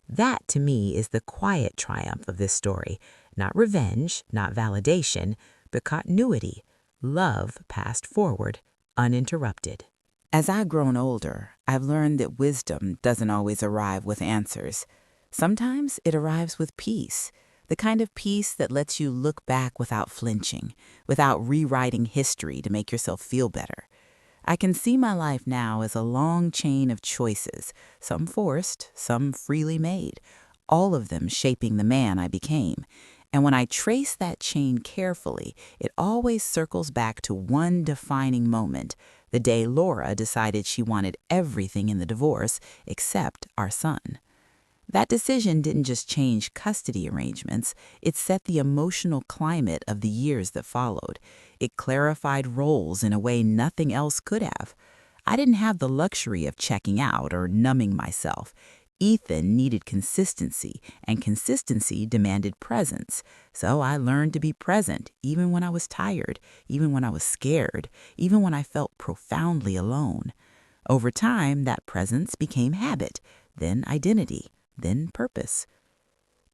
That, to me, is the quiet triumph of this story. Not revenge, not validation, but continuity. Love passed forward, uninterrupted. As I've grown older, I've learned that wisdom doesn't always arrive with answers. Sometimes it arrives with peace, the kind of peace that lets you look back without flinching, without rewriting history to make yourself feel better. I can see my life now as a long chain of choices, some forced, some freely made, all of them shaping the man I became. And when I trace that chain carefully, it always circles back to one defining moment, the day Laura decided she wanted everything in the divorce except our son. That decision didn't just change custody arrangements, it set the emotional climate of the years that followed. It clarified roles in a way nothing else could have. I didn't have the luxury of checking out or numbing myself. Ethan needed consistency, and consistency demanded presence. So I learned to be present, even when I was tired, even when I was scared, even when I felt profoundly alone. Over time, that presence became habit, then identity, then purpose.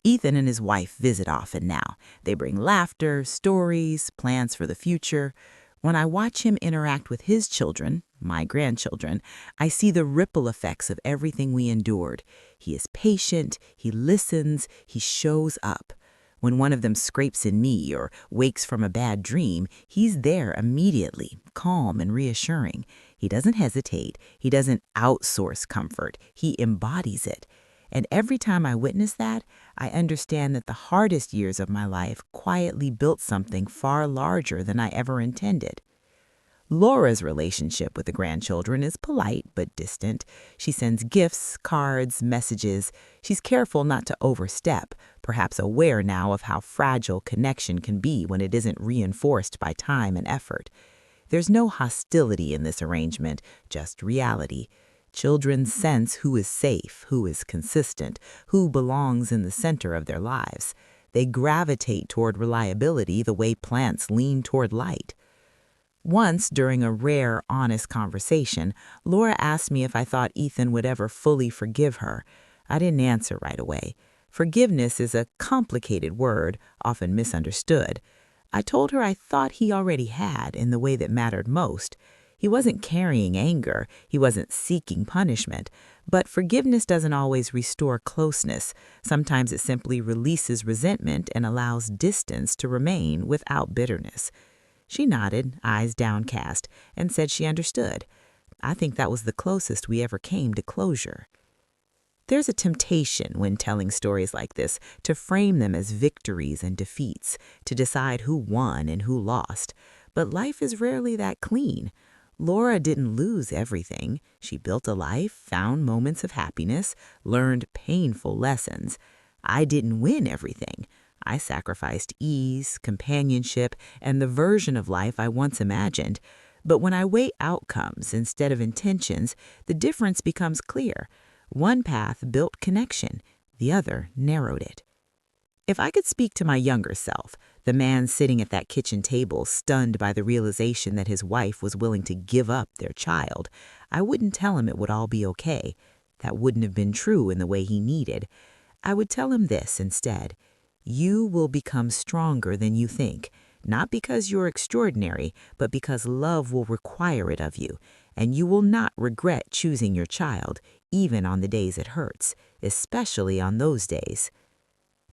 Ethan and his wife visit often now. They bring laughter, stories, plans for the future. When I watch him interact with his children, my grandchildren, I see the ripple effects of everything we endured. He is patient, he listens, he shows up. When one of them scrapes a knee or wakes from a bad dream, he's there immediately, calm and reassuring. He doesn't hesitate, he doesn't outsource comfort, he embodies it. And every time I witness that, I understand that the hardest years of my life quietly built something far larger than I ever intended. Laura's relationship with the grandchildren is polite but distant. She sends gifts, cards, messages. She's careful not to overstep, perhaps aware now of how fragile connection can be when it isn't reinforced by time and effort. There's no hostility in this arrangement, just reality. Children sense who is safe, who is consistent, who belongs in the center of their lives. They gravitate toward reliability the way plants lean toward light. Once, during a rare, honest conversation, Laura asked me if I thought Ethan would ever fully forgive her. I didn't answer right away. Forgiveness is a complicated word, often misunderstood. I told her I thought he already had in the way that mattered most. He wasn't carrying anger, he wasn't seeking punishment, but forgiveness doesn't always restore closeness. Sometimes it simply releases resentment and allows distance to remain without bitterness. She nodded, eyes downcast, and said she understood. I think that was the closest we ever came to closure. There's a temptation when telling stories like this to frame them as victories and defeats, to decide who won and who lost. But life is rarely that clean. Laura didn't lose everything. She built a life, found moments of happiness, learned painful lessons. I didn't win everything. I sacrificed ease, companionship, and the version of life I once imagined. But when I weigh outcomes instead of intentions, the difference becomes clear. One path built connection, the other narrowed it. If I could speak to my younger self, the man sitting at that kitchen table stunned by the realization that his wife was willing to give up their child, I wouldn't tell him it would all be okay. That wouldn't have been true in the way he needed. I would tell him this instead. You will become stronger than you think, not because you're extraordinary, but because love will require it of you, and you will not regret choosing your child, even on the days it hurts, especially on those days.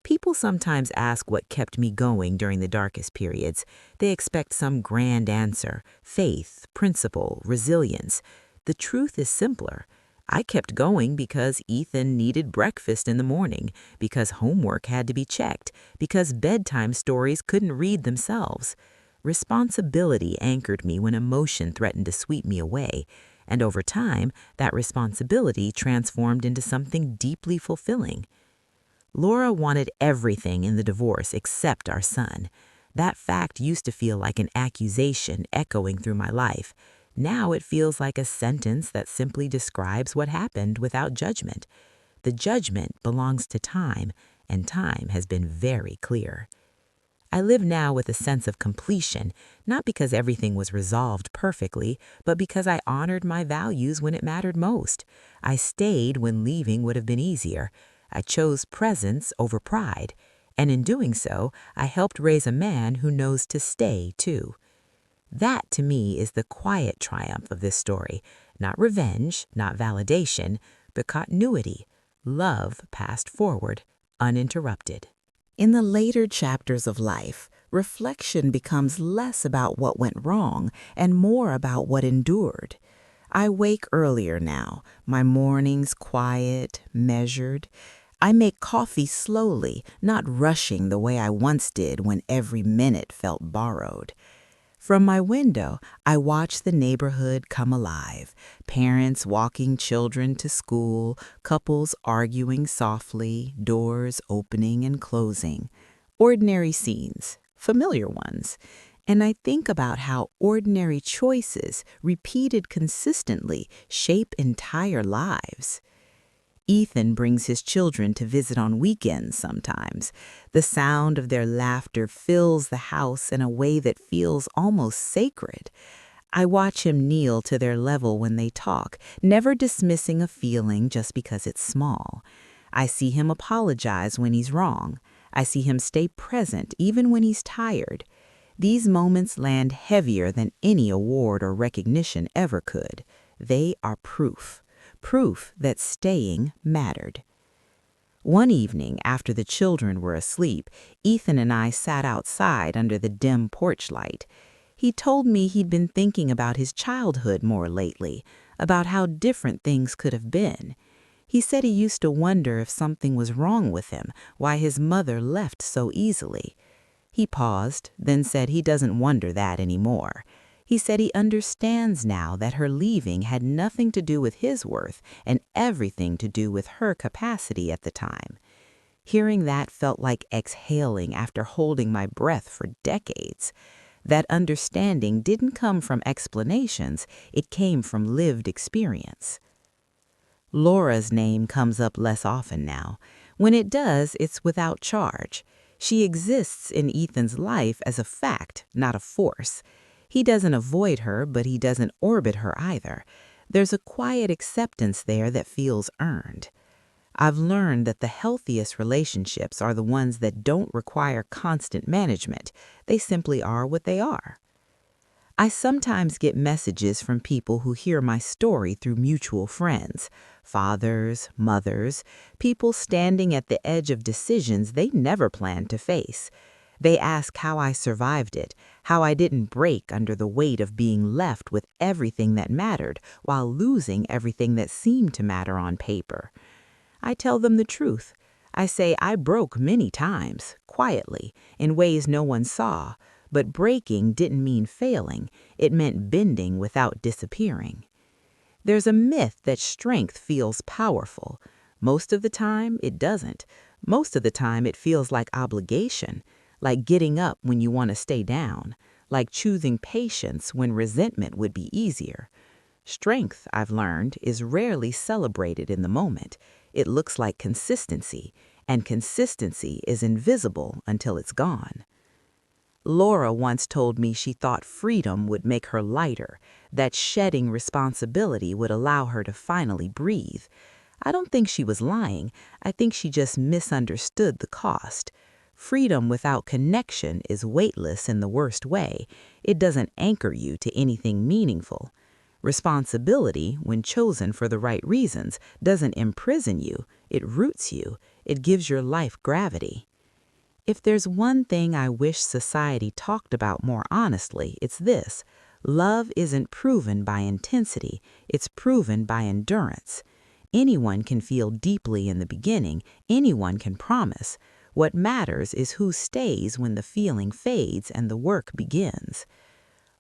People sometimes ask what kept me going during the darkest periods. They expect some grand answer, faith, principle, resilience. The truth is simpler. I kept going because Ethan needed breakfast in the morning, because homework had to be checked, because bedtime stories couldn't read themselves. Responsibility anchored me when emotion threatened to sweep me away, and over time, that responsibility transformed into something deeply fulfilling. Laura wanted everything in the divorce except our son. That fact used to feel like an accusation echoing through my life. Now it feels like a sentence that simply describes what happened without judgment. The judgment belongs to time, and time has been very clear. I live now with a sense of completion, not because everything was resolved perfectly, but because I honored my values when it mattered most. I stayed when leaving would have been easier. I chose presence over pride, and in doing so, I helped raise a man who knows to stay, too. That, to me, is the quiet triumph of this story. Not revenge, not validation, but continuity. Love passed forward, uninterrupted. In the later chapters of life, reflection becomes less about what went wrong and more about what endured. I wake earlier now, my mornings quiet, measured. I make coffee slowly, not rushing the way I once did when every minute felt borrowed. From my window, I watch the neighborhood come alive. Parents walking children to school, couples arguing softly, doors opening and closing. Ordinary scenes, familiar ones. And I think about how ordinary choices, repeated consistently, shape entire lives. Ethan brings his children to visit on weekends sometimes. The sound of their laughter fills the house in a way that feels almost sacred. I watch him kneel to their level when they talk, never dismissing a feeling just because it's small. I see him apologize when he's wrong. I see him stay present even when he's tired. These moments land heavier than any award or recognition ever could. They are proof that staying mattered. One evening, after the children were asleep, Ethan and I sat outside under the dim porch light. He told me he'd been thinking about his childhood more lately, about how different things could have been. He said he used to wonder if something was wrong with him, why his mother left so easily. He paused, then said he doesn't wonder that anymore. He said he understands now that her leaving had nothing to do with his worth and everything to do with her capacity at the time. Hearing that felt like exhaling after holding my breath for decades. That understanding didn't come from explanations, it came from lived experience. Laura's name comes up less often now. When it does, it's without charge. She exists in Ethan's life as a fact, not a force. He doesn't avoid her, but he doesn't orbit her either. There's a quiet acceptance there that feels earned. I've learned that the healthiest relationships are the ones that don't require constant management. They simply are what they are. I sometimes get messages from people who hear my story through mutual friends, fathers, mothers, people standing at the edge of decisions they never planned to face. They ask how I survived it, how I didn't break under the weight of being left with everything that mattered while losing everything that seemed to matter on paper. I tell them the truth. I say I broke many times, quietly, in ways no one saw, but breaking didn't mean failing. It meant bending without disappearing. There's a myth that strength feels powerful. Most of the time, it doesn't. Most of the time, it feels like obligation. Like getting up when you want to stay down, like choosing patience when resentment would be easier. Strength, I've learned, is rarely celebrated in the moment. It looks like consistency, and consistency is invisible until it's gone. Laura once told me she thought freedom would make her lighter, that shedding responsibility would allow her to finally breathe. I don't think she was lying. I think she just misunderstood the cost. Freedom without connection is weightless in the worst way. It doesn't anchor you to anything meaningful. Responsibility, when chosen for the right reasons, doesn't imprison you. It roots you. It gives your life gravity. If there's one thing I wish society talked about more honestly, it's this. Love isn't proven by intensity. It's proven by endurance. Anyone can feel deeply in the beginning. Anyone can promise. What matters is who stays when the feeling fades and the work begins.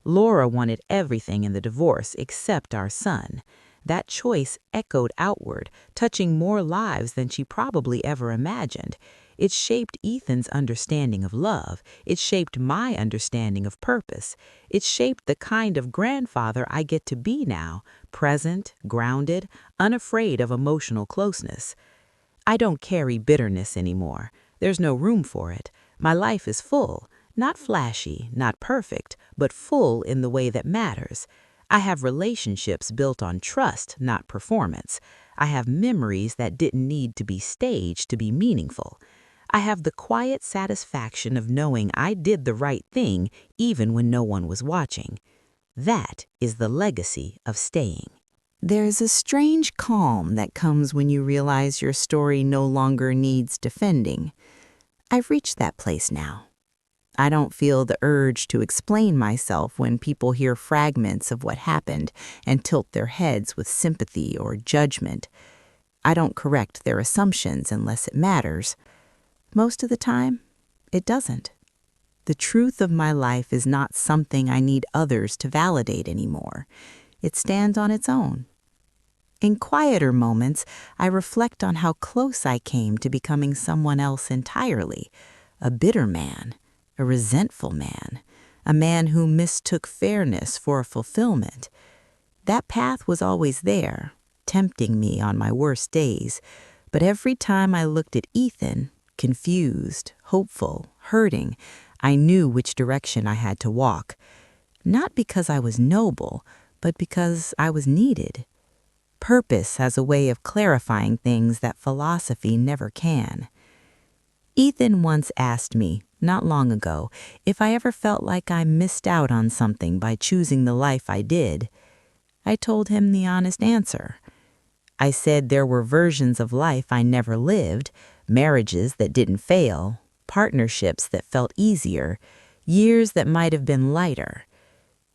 Laura wanted everything in the divorce except our son. That choice echoed outward, touching more lives than she probably ever imagined. It shaped Ethan's understanding of love. It shaped my understanding of purpose. It shaped the kind of grandfather I get to be now, present, grounded, unafraid of emotional closeness. I don't carry bitterness anymore. There's no room for it. My life is full, not flashy, not perfect, but full in the way that matters. I have relationships built on trust, not performance. I have memories that didn't need to be staged to be meaningful. I have the quiet satisfaction of knowing I did the right thing even when no one was watching. That is the legacy of staying. There's a strange calm that comes when you realize your story no longer needs defending. I've reached that place now. I don't feel the urge to explain myself when people hear fragments of what happened and tilt their heads with sympathy or judgment. I don't correct their assumptions unless it matters. Most of the time, it doesn't. The truth of my life is not something I need others to validate anymore. It stands on its own. In quieter moments, I reflect on how close I came to becoming someone else entirely, a bitter man, a resentful man, a man who mistook fairness for fulfillment. That path was always there, tempting me on my worst days, but every time I looked at Ethan, confused, hopeful, hurting, I knew which direction I had to walk. Not because I was noble, but because I was needed. Purpose has a way of clarifying things that philosophy never can. Ethan once asked me, not long ago, if I ever felt like I missed out on something by choosing the life I did. I told him the honest answer. I said there were versions of life I never lived, marriages that didn't fail, partnerships that felt easier, years that might have been lighter.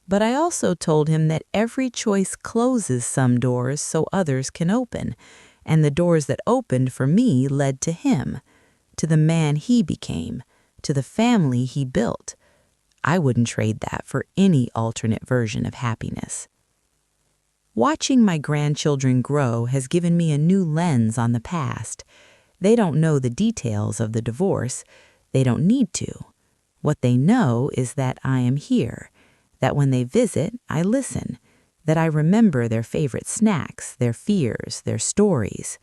But I also told him that every choice closes some doors so others can open, and the doors that opened for me led to him, to the man he became, to the family he built. I wouldn't trade that for any alternate version of happiness. Watching my grandchildren grow has given me a new lens on the past. They don't know the details of the divorce. They don't need to. What they know is that I am here, that when they visit, I listen, that I remember their favorite snacks, their fears, their stories.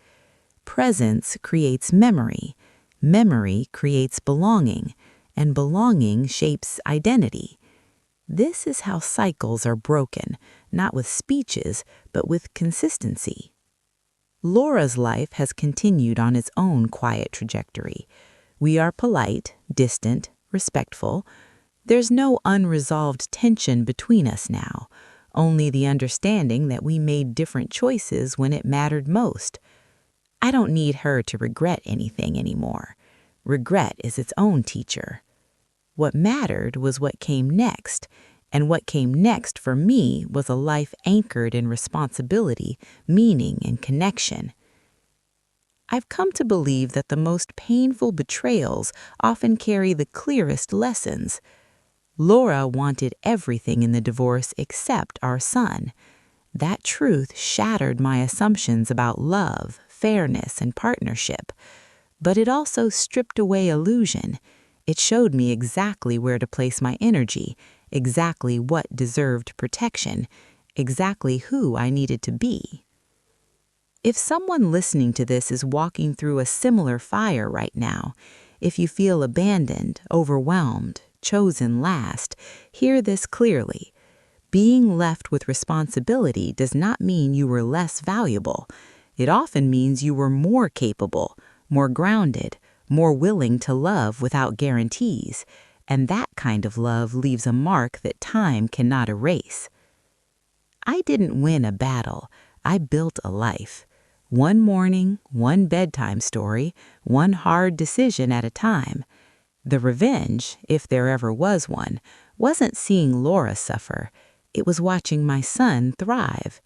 Presence creates memory. Memory creates belonging, and belonging shapes identity. This is how cycles are broken, not with speeches, but with consistency. Laura's life has continued on its own quiet trajectory. We are polite, distant, respectful. There's no unresolved tension between us now, only the understanding that we made different choices when it mattered most. I don't need her to regret anything anymore. Regret is its own teacher. What mattered was what came next, and what came next for me was a life anchored in responsibility, meaning, and connection. I've come to believe that the most painful betrayals often carry the clearest lessons. Laura wanted everything in the divorce except our son. That truth shattered my assumptions about love, fairness, and partnership. But it also stripped away illusion. It showed me exactly where to place my energy, exactly what deserved protection, exactly who I needed to be. If someone listening to this is walking through a similar fire right now, if you feel abandoned, overwhelmed, chosen last, hear this clearly. Being left with responsibility does not mean you were less valuable. It often means you were more capable, more grounded, more willing to love without guarantees, and that kind of love leaves a mark that time cannot erase. I didn't win a battle. I built a life. One morning, one bedtime story, one hard decision at a time. The revenge, if there ever was one, wasn't seeing Laura suffer. It was watching my son thrive.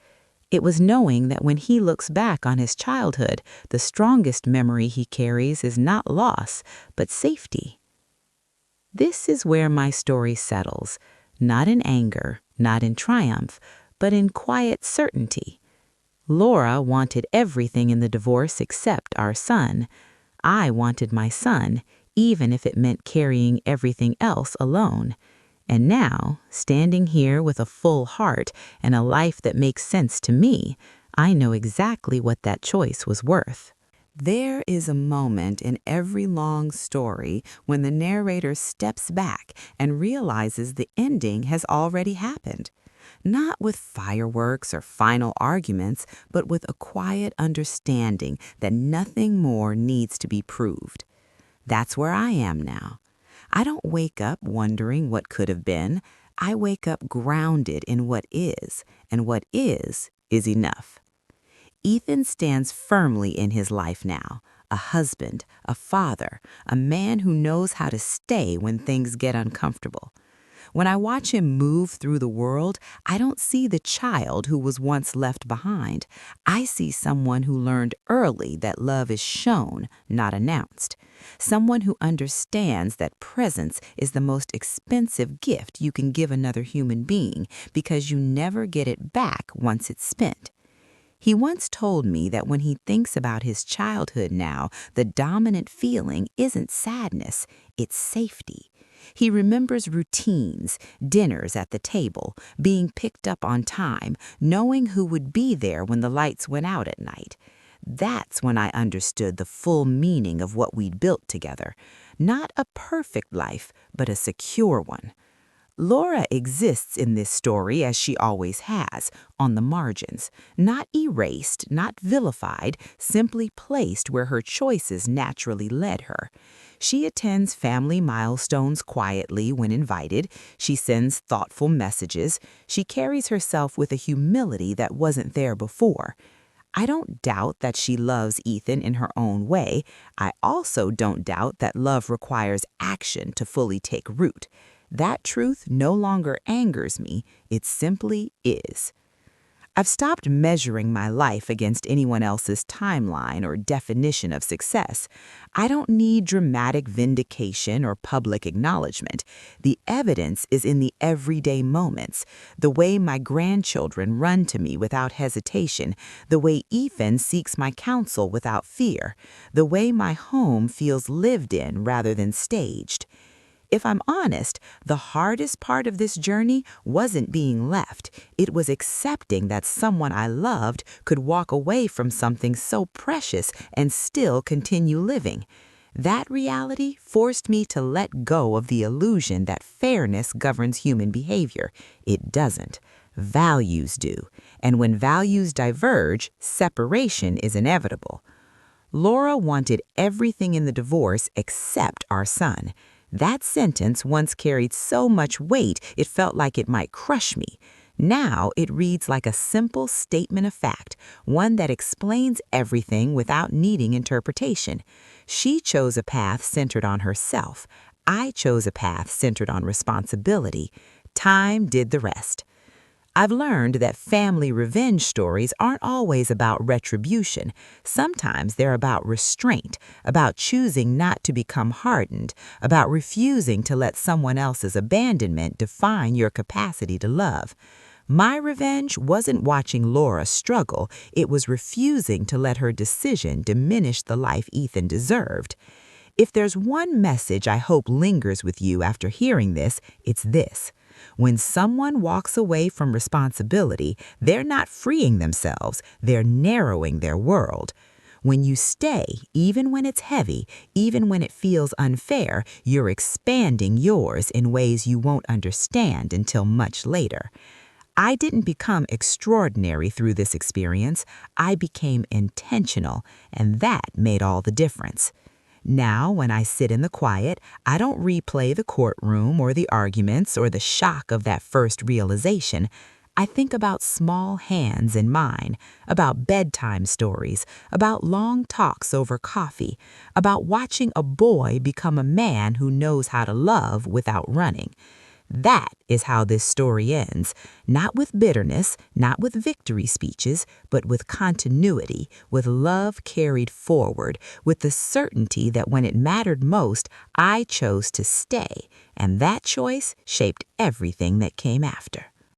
It was knowing that when he looks back on his childhood, the strongest memory he carries is not loss, but safety. This is where my story settles, not in anger, not in triumph, but in quiet certainty. Laura wanted everything in the divorce except our son. I wanted my son, even if it meant carrying everything else alone. And now, standing here with a full heart and a life that makes sense to me, I know exactly what that choice was worth. There is a moment in every long story when the narrator steps back and realizes the ending has already happened. Not with fireworks or final arguments, but with a quiet understanding that nothing more needs to be proved. That's where I am now. I don't wake up wondering what could have been. I wake up grounded in what is, and what is enough. Ethan stands firmly in his life now, a husband, a father, a man who knows how to stay when things get uncomfortable. When I watch him move through the world, I don't see the child who was once left behind. I see someone who learned early that love is shown, not announced. Someone who understands that presence is the most expensive gift you can give another human being because you never get it back once it's spent. He once told me that when he thinks about his childhood now, the dominant feeling isn't sadness, it's safety. He remembers routines, dinners at the table, being picked up on time, knowing who would be there when the lights went out at night. That's when I understood the full meaning of what we'd built together. Not a perfect life, but a secure one. Laura exists in this story as she always has, on the margins, not erased, not vilified, simply placed where her choices naturally led her. She attends family milestones quietly when invited. She sends thoughtful messages. She carries herself with a humility that wasn't there before. I don't doubt that she loves Ethan in her own way. I also don't doubt that love requires action to fully take root. That truth no longer angers me, it simply is. I've stopped measuring my life against anyone else's timeline or definition of success. I don't need dramatic vindication or public acknowledgement. The evidence is in the everyday moments, the way my grandchildren run to me without hesitation, the way Ethan seeks my counsel without fear, the way my home feels lived in rather than staged. If I'm honest, the hardest part of this journey wasn't being left. It was accepting that someone I loved could walk away from something so precious and still continue living. That reality forced me to let go of the illusion that fairness governs human behavior. It doesn't. Values do. And when values diverge, separation is inevitable. Laura wanted everything in the divorce except our son. That sentence once carried so much weight it felt like it might crush me. Now it reads like a simple statement of fact, one that explains everything without needing interpretation. She chose a path centered on herself. I chose a path centered on responsibility. Time did the rest. I've learned that family revenge stories aren't always about retribution. Sometimes they're about restraint, about choosing not to become hardened, about refusing to let someone else's abandonment define your capacity to love. My revenge wasn't watching Laura struggle, it was refusing to let her decision diminish the life Ethan deserved. If there's one message I hope lingers with you after hearing this, it's this. When someone walks away from responsibility, they're not freeing themselves, they're narrowing their world. When you stay, even when it's heavy, even when it feels unfair, you're expanding yours in ways you won't understand until much later. I didn't become extraordinary through this experience, I became intentional, and that made all the difference. Now, when I sit in the quiet, I don't replay the courtroom or the arguments or the shock of that first realization. I think about small hands in mine, about bedtime stories, about long talks over coffee, about watching a boy become a man who knows how to love without running. That is how this story ends, not with bitterness, not with victory speeches, but with continuity, with love carried forward, with the certainty that when it mattered most, I chose to stay, and that choice shaped everything that came after.